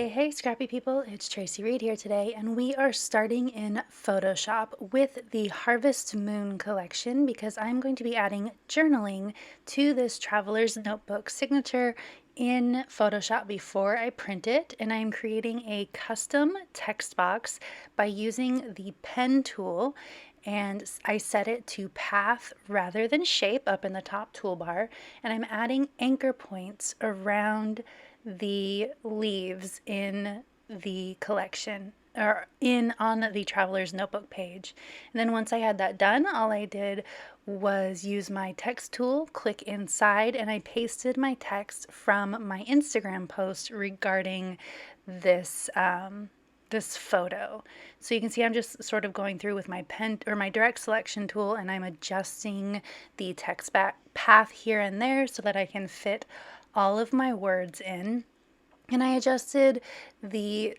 Hey, scrappy people, it's Traci Reed here today, and we are starting in Photoshop with the Harvest Moon collection because I'm going to be adding journaling to this Traveler's Notebook signature in Photoshop before I print it, and I'm creating a custom text box by using the pen tool, and I set it to path rather than shape up in the top toolbar, and I'm adding anchor points around the leaves in the collection or in on the Traveler's Notebook page. And then once I had that done, all I did was use my text tool, click inside, and I pasted my text from my Instagram post regarding this this photo. So you can see I'm just sort of going through with my pen or my direct selection tool, and I'm adjusting the text path here and there so that I can fit all of my words in. And I adjusted the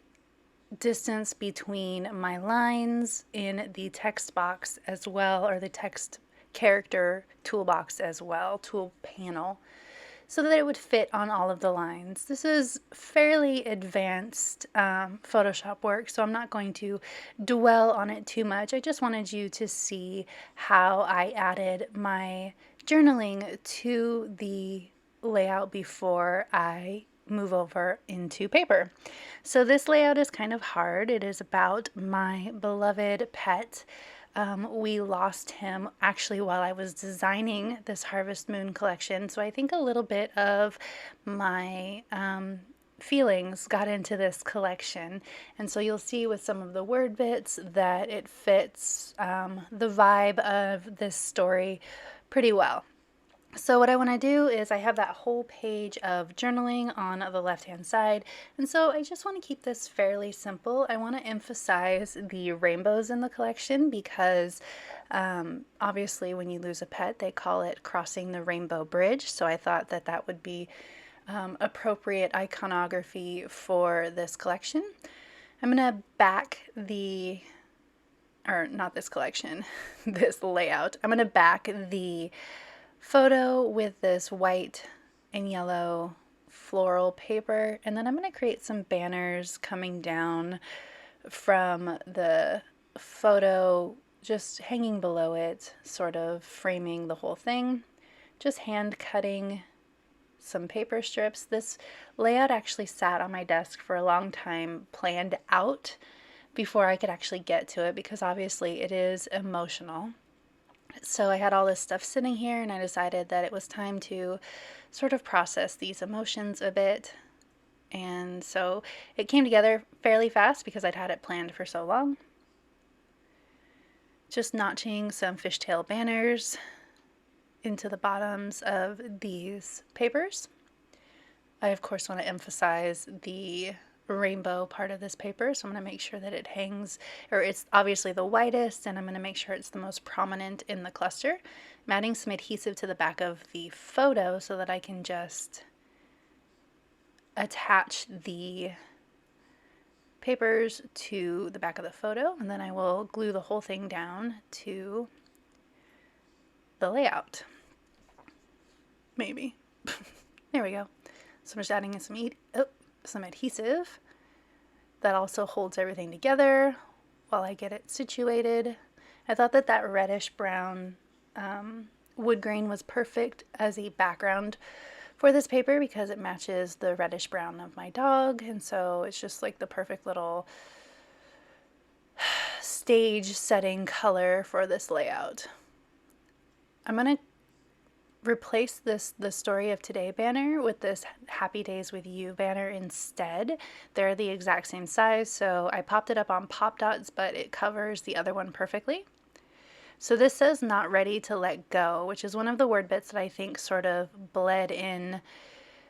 distance between my lines in the text box as well, or the text character toolbox as well, tool panel, so that it would fit on all of the lines. This is fairly advanced Photoshop work, so I'm not going to dwell on it too much. I just wanted you to see how I added my journaling to the layout before I move over into paper. So this layout is kind of hard. It is about my beloved pet. We lost him actually while I was designing this Harvest Moon collection. So I think a little bit of my feelings got into this collection. And so you'll see with some of the word bits that it fits the vibe of this story pretty well. So what I want to do is I have that whole page of journaling on the left hand side, and so I just want to keep this fairly simple. I want to emphasize the rainbows in the collection because obviously when you lose a pet they call it crossing the rainbow bridge, so I thought that that would be appropriate iconography for this collection. I'm going to back the, or not this collection, this layout. I'm going to back the photo with this white and yellow floral paper, and then I'm going to create some banners coming down from the photo, just hanging below it, sort of framing the whole thing. Just hand cutting some paper strips. This layout actually sat on my desk for a long time, planned out before I could actually get to it, because obviously it is emotional. So I had all this stuff sitting here, and I decided that it was time to sort of process these emotions a bit. And so it came together fairly fast because I'd had it planned for so long. Just notching some fishtail banners into the bottoms of these papers. I of course want to emphasize the rainbow part of this paper, so I'm going to make sure that it hangs, or it's obviously the whitest, and I'm going to make sure it's the most prominent in the cluster. I'm adding some adhesive to the back of the photo so that I can just attach the papers to the back of the photo, and then I will glue the whole thing down to the layout. Maybe. There we go. So I'm just adding in some adhesive that also holds everything together while I get it situated. I thought that that reddish brown wood grain was perfect as a background for this paper because it matches the reddish brown of my dog, and so it's just like the perfect little stage setting color for this layout. I'm going to replace the story of today banner with this Happy Days with You banner instead. They're the exact same size, so I popped it up on pop dots, but it covers the other one perfectly. So this says not ready to let go, which is one of the word bits that I think sort of bled in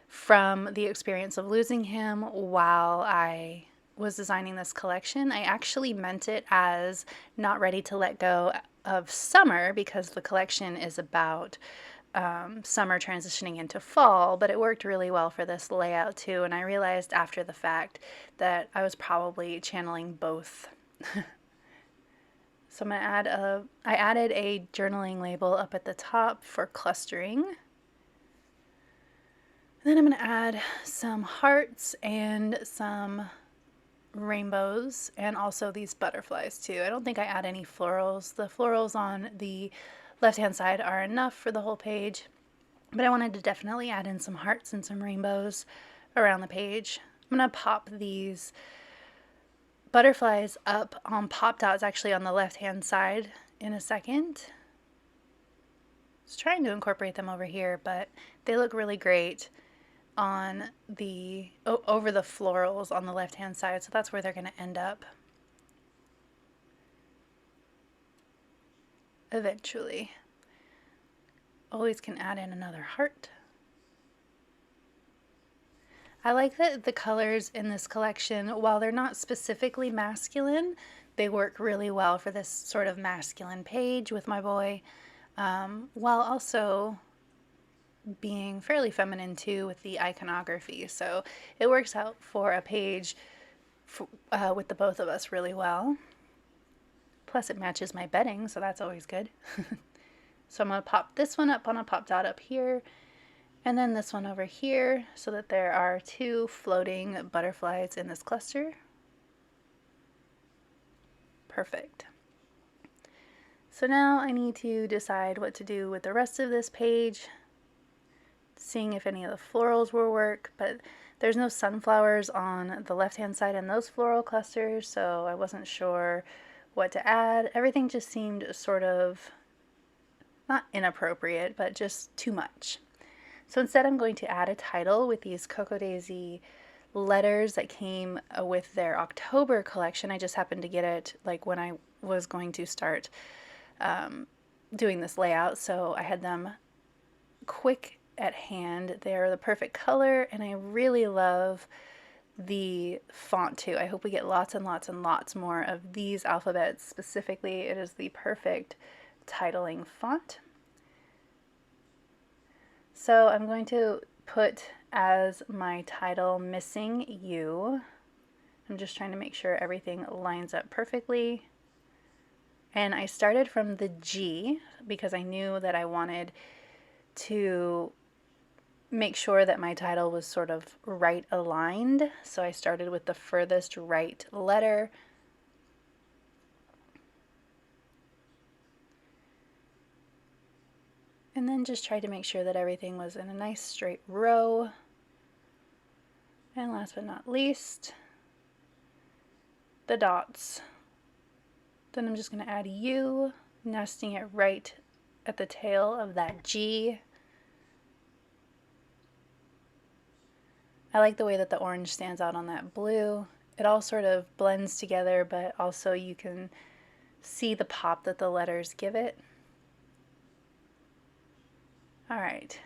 from the experience of losing him while I was designing this collection. I actually meant it as not ready to let go of summer because the collection is about summer transitioning into fall, but it worked really well for this layout too, and I realized after the fact that I was probably channeling both. So I'm gonna I added a journaling label up at the top for clustering. Then I'm going to add some hearts and some rainbows and also these butterflies too. I don't think I add any florals. The florals on the left hand side are enough for the whole page, but I wanted to definitely add in some hearts and some rainbows around the page. I'm going to pop these butterflies up on pop dots actually on the left hand side in a second. I was trying to incorporate them over here, but they look really great on the over the florals on the left hand side, so that's where they're going to end up eventually. Always can add in another heart. I like that the colors in this collection, while they're not specifically masculine, they work really well for this sort of masculine page with my boy, while also being fairly feminine too with the iconography. So it works out for a page with the both of us really well. Plus it matches my bedding, so that's always good. So I'm going to pop this one up on a pop dot up here, and then this one over here, so that there are two floating butterflies in this cluster. Perfect. So now I need to decide what to do with the rest of this page, seeing if any of the florals will work, but there's no sunflowers on the left hand side in those floral clusters, so I wasn't sure what to add. Everything just seemed sort of not inappropriate, but just too much. So instead I'm going to add a title with these Cocoa Daisy letters that came with their October collection. I just happened to get it like when I was going to start doing this layout, so I had them quick at hand. They're the perfect color, and I really love the font too. I hope we get lots and lots and lots more of these alphabets. Specifically, it is the perfect titling font. So I'm going to put as my title Missing You. I'm just trying to make sure everything lines up perfectly. And I started from the G because I knew that I wanted to make sure that my title was sort of right aligned. So I started with the furthest right letter. And then just tried to make sure that everything was in a nice straight row. And last but not least, the dots. Then I'm just going to add U, nesting it right at the tail of that G. I like the way that the orange stands out on that blue. It all sort of blends together, but also you can see the pop that the letters give it. All right,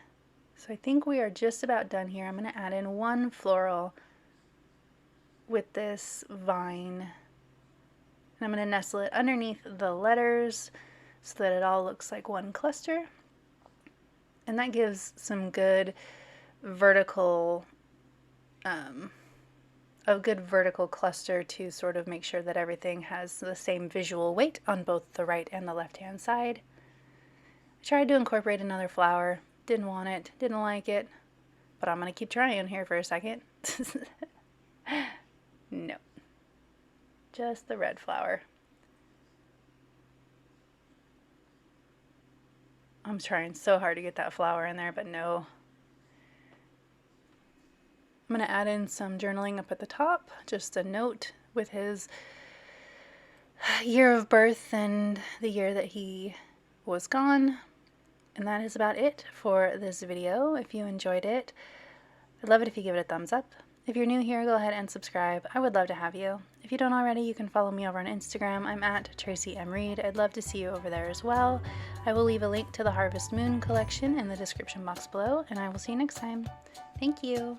so I think we are just about done here. I'm going to add in one floral with this vine, and I'm going to nestle it underneath the letters so that it all looks like one cluster. And that gives some good vertical a good vertical cluster to sort of make sure that everything has the same visual weight on both the right and the left hand side. I tried to incorporate another flower, didn't want it, didn't like it, but I'm going to keep trying here for a second. No, just the red flower. I'm trying so hard to get that flower in there, but no. I'm going to add in some journaling up at the top, just a note with his year of birth and the year that he was gone. And that is about it for this video. If you enjoyed it, I'd love it if you give it a thumbs up. If you're new here, go ahead and subscribe. I would love to have you. If you don't already, you can follow me over on Instagram. I'm at Traci M. Reed. I'd love to see you over there as well. I will leave a link to the Harvest Moon collection in the description box below, and I will see you next time. Thank you.